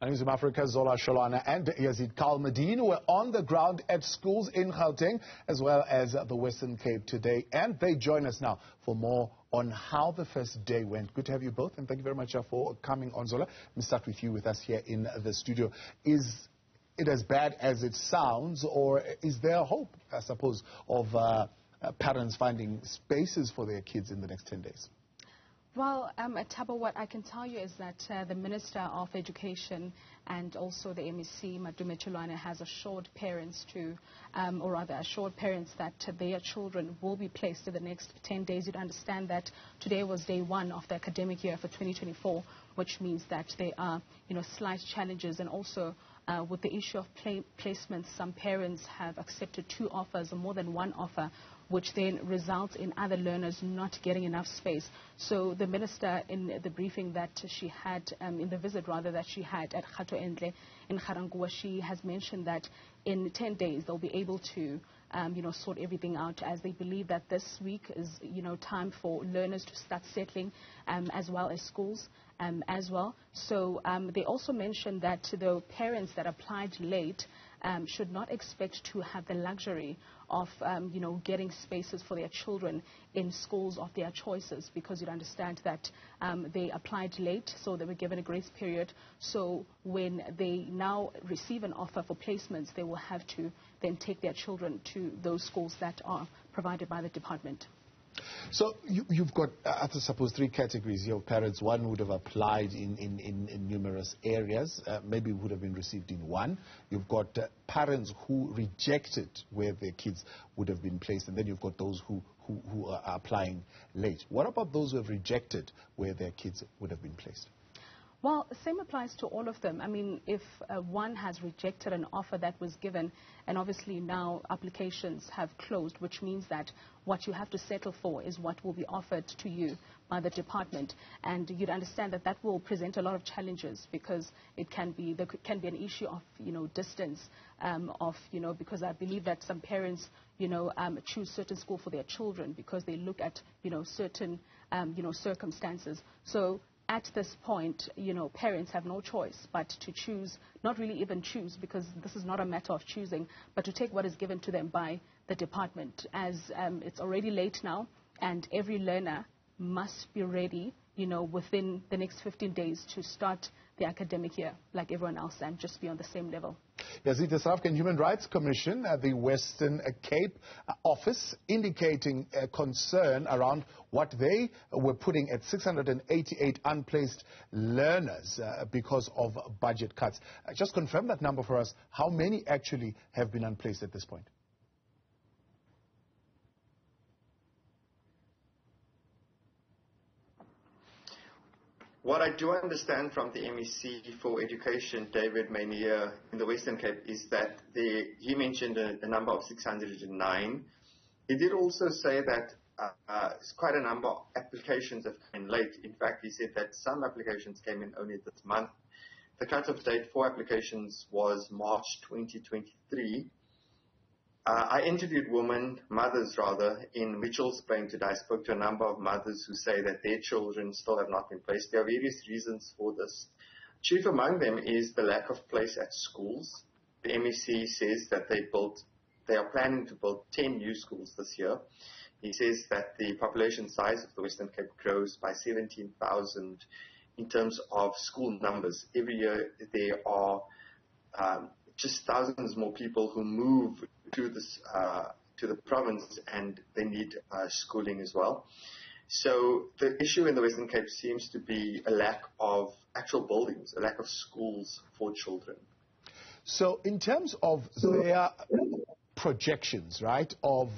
Newzroom Afrika, Zola, Sholwana and Yazeed Kamaldien were on the ground at schools in Gauteng as well as the Western Cape today. And they join us now for more on how the first day went. Good to have you both, and thank you very much for coming on, Zola. Let me start with you with us here in the studio. Is it as bad as it sounds, or is there hope, I suppose, of parents finding spaces for their kids in the next 10 days? Well, Tabo, what I can tell you is that the Minister of Education and also the MEC, Sholwana, has assured parents that their children will be placed in the next 10 days. You'd understand that today was day one of the academic year for 2024, which means that there are, slight challenges, and also with the issue of placements, some parents have accepted 2 offers or more than 1 offer, which then results in other learners not getting enough space. So the minister, in the briefing that she had, in the visit rather that she had at Gauteng in Garankuwa, she has mentioned that in 10 days they'll be able to sort everything out, as they believe that this week is, time for learners to start settling, as well as schools as well. So they also mentioned that the parents that applied late should not expect to have the luxury of, getting spaces for their children in schools of their choices, because you'd understand that they applied late, so they were given a grace period. So when they now receive an offer for placements, they will have to then take their children to those schools that are provided by the department. So you've got, I suppose, 3 categories here of parents. One would have applied in numerous areas, maybe would have been received in one. You've got parents who rejected where their kids would have been placed, and then you've got those who are applying late. What about those who have rejected where their kids would have been placed? Well, the same applies to all of them. I mean, if one has rejected an offer that was given, and obviously now applications have closed, which means that what you have to settle for is what will be offered to you by the department. And you'd understand that that will present a lot of challenges, because there can be an issue of, distance, because I believe that some parents, choose certain school for their children because they look at, certain, circumstances. So at this point, parents have no choice but to choose, not really even choose, because this is not a matter of choosing, but to take what is given to them by the department, as it's already late now, and every learner must be ready, within the next 15 days to start the academic year like everyone else, and just be on the same level. Yazeed, the South African Human Rights Commission at the Western Cape office indicating concern around what they were putting at 688 unplaced learners because of budget cuts. Just confirm that number for us. How many actually have been unplaced at this point? What I do understand from the MEC for Education, David Maynier, in the Western Cape, is that he mentioned a number of 609. He did also say that quite a number of applications have come in late. In fact, he said that some applications came in only this month. The cut-off date for applications was March 2023. I interviewed mothers in Mitchell's Plain today. I spoke to a number of mothers who say that their children still have not been placed. There are various reasons for this. Chief among them is the lack of place at schools. The MEC says that they are planning to build 10 new schools this year. He says that the population size of the Western Cape grows by 17,000 in terms of school numbers. Every year there are just thousands more people who move to the province, and they need schooling as well. So the issue in the Western Cape seems to be a lack of actual buildings, a lack of schools for children. So in terms of their projections, right, of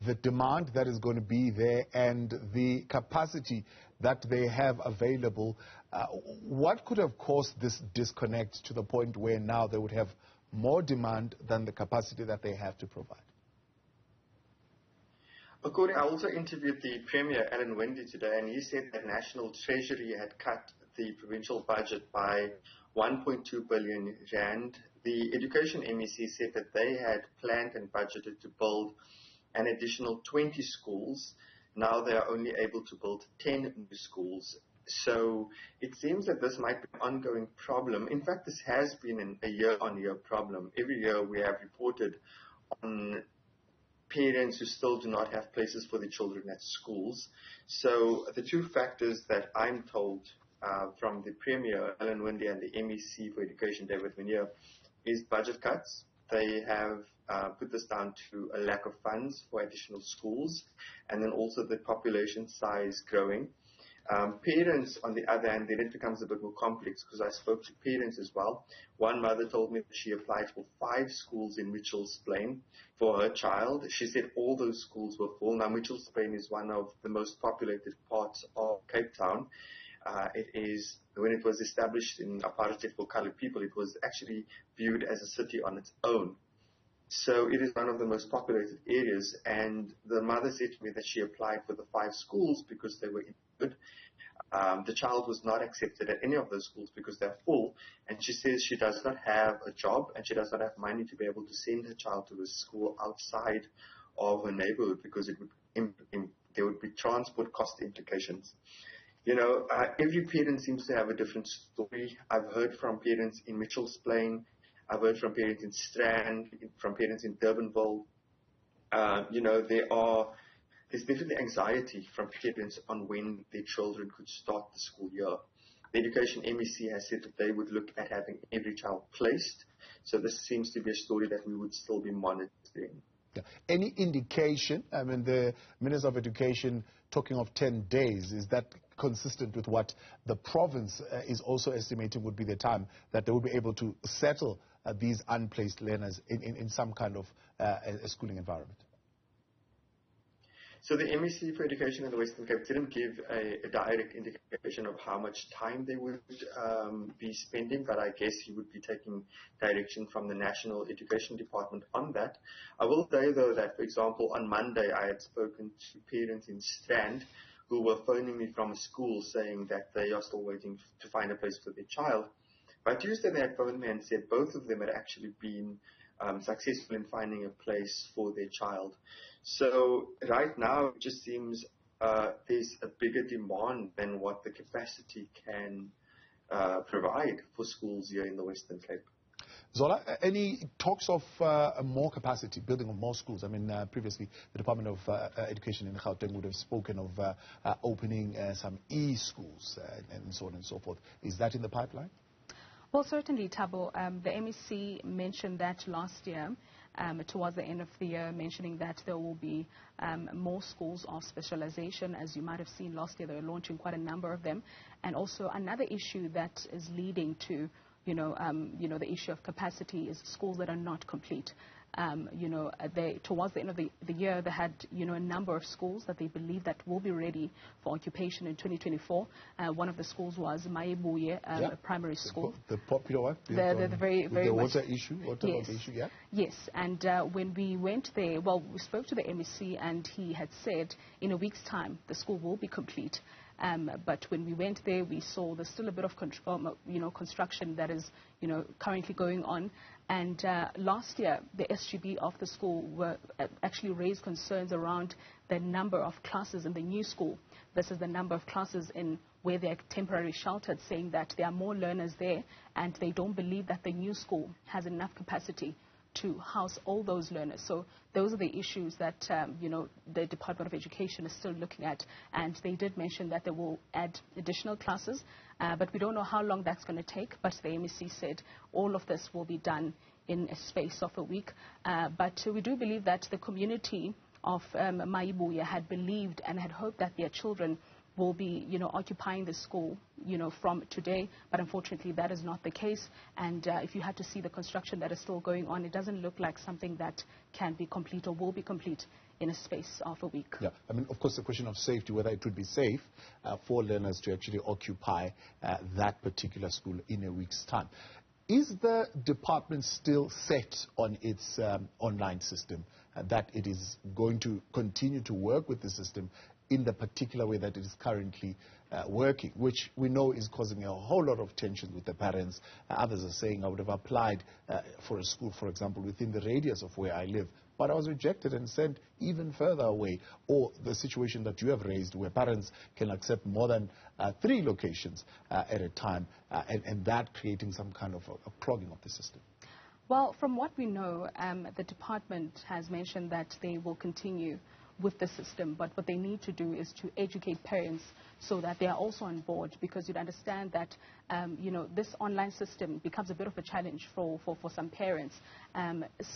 the demand that is going to be there and the capacity that they have available, what could have caused this disconnect to the point where now they would have more demand than the capacity that they have to provide? I also interviewed the Premier, Alan Wendy, today, and he said that National Treasury had cut the provincial budget by 1.2 billion rand. The Education MEC said that they had planned and budgeted to build an additional 20 schools. Now they are only able to build 10 new schools. So it seems that this might be an ongoing problem. In fact, this has been a year-on-year problem. Every year we have reported on parents who still do not have places for their children at schools. So the two factors that I'm told from the Premier, Alan Winde, and the MEC for Education, David Minier, is budget cuts. They have put this down to a lack of funds for additional schools, and then also the population size growing. Parents, on the other hand, then it becomes a bit more complex because I spoke to parents as well. One mother told me that she applied for 5 schools in Mitchell's Plain for her child. She said all those schools were full. Now, Mitchell's Plain is one of the most populated parts of Cape Town. When it was established in apartheid for colored people, it was actually viewed as a city on its own. So it is one of the most populated areas, and the mother said to me that she applied for the 5 schools because they were good. The child was not accepted at any of those schools because they're full, and she says she does not have a job and she does not have money to be able to send her child to a school outside of her neighborhood because there would be transport cost implications. You know, every parent seems to have a different story. I've heard from parents in Mitchell's Plain. I've heard from parents in Strand, from parents in Durbanville. You know, there's definitely anxiety from parents on when their children could start the school year. The Education MEC has said that they would look at having every child placed. So this seems to be a story that we would still be monitoring. Yeah. Any indication, I mean, the Minister of Education talking of 10 days, is that consistent with what the province is also estimating would be the time that they will be able to settle these unplaced learners in some kind of a schooling environment? So the MEC for Education in the Western Cape didn't give a direct indication of how much time they would be spending, but I guess he would be taking direction from the National Education Department on that. I will say, though, that, for example, on Monday I had spoken to parents in Strand who were phoning me from a school saying that they are still waiting to find a place for their child. By Tuesday they had phoned me and said both of them had actually been successful in finding a place for their child. So right now it just seems there's a bigger demand than what the capacity can provide for schools here in the Western Cape. Zola, any talks of more capacity, building of more schools? I mean, previously the Department of Education in Gauteng would have spoken of opening some e-schools and so on and so forth. Is that in the pipeline? Well, certainly, Thabo. The MEC mentioned that last year, towards the end of the year, mentioning that there will be more schools of specialization. As you might have seen last year, they were launching quite a number of them. And also another issue that is leading to, the issue of capacity is schools that are not complete. Towards the end of the year, they had, a number of schools that they believe that will be ready for occupation in 2024. One of the schools was Mayibuye Primary School. The popular one? The very the much. Water issue? Yes. Issue, yeah? Yes, and when we went there, well, we spoke to the MEC and he had said in a week's time the school will be complete. But when we went there, we saw there's still a bit of construction that is, currently going on. And last year, the SGB of the school actually raised concerns around the number of classes in the new school. This is the number of classes in where they're temporarily sheltered, saying that there are more learners there, and they don't believe that the new school has enough capacity to house all those learners. So those are the issues that, the Department of Education is still looking at. And they did mention that they will add additional classes, but we don't know how long that's going to take. But the MEC said all of this will be done in a space of a week. But we do believe that the community of Mayibuye had believed and had hoped that their children will be, occupying the school, from today. But unfortunately, that is not the case. And if you had to see the construction that is still going on, it doesn't look like something that can be complete or will be complete in a space of a week. Yeah, I mean, of course, the question of safety, whether it would be safe for learners to actually occupy that particular school in a week's time. Is the department still set on its online system, that it is going to continue to work with the system in the particular way that it is currently working, which we know is causing a whole lot of tension with the parents? Others are saying I would have applied for a school, for example, within the radius of where I live, but I was rejected and sent even further away. Or the situation that you have raised where parents can accept more than 3 locations at a time, and that creating some kind of a clogging of the system. Well, from what we know, the department has mentioned that they will continue with the system, but what they need to do is to educate parents so that they are also on board, because you'd understand that this online system becomes a bit of a challenge for some parents.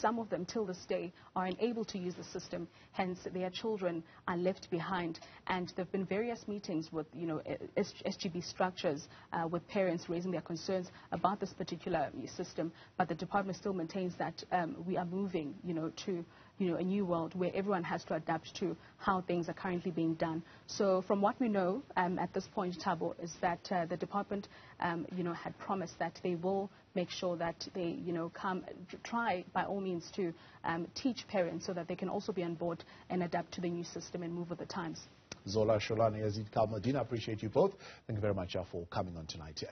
Some of them till this day are unable to use the system, hence their children are left behind, and there have been various meetings with SGB structures with parents raising their concerns about this particular system, but the department still maintains that we are moving to a new world where everyone has to adapt to how things are currently being done. So from what we know at this point, Thabo, is that the department had promised that they will make sure that they try by all means to teach parents so that they can also be on board and adapt to the new system and move with the times. Zola, Sholwana, Yazeed, Kamaldien, I appreciate you both. Thank you very much for coming on tonight.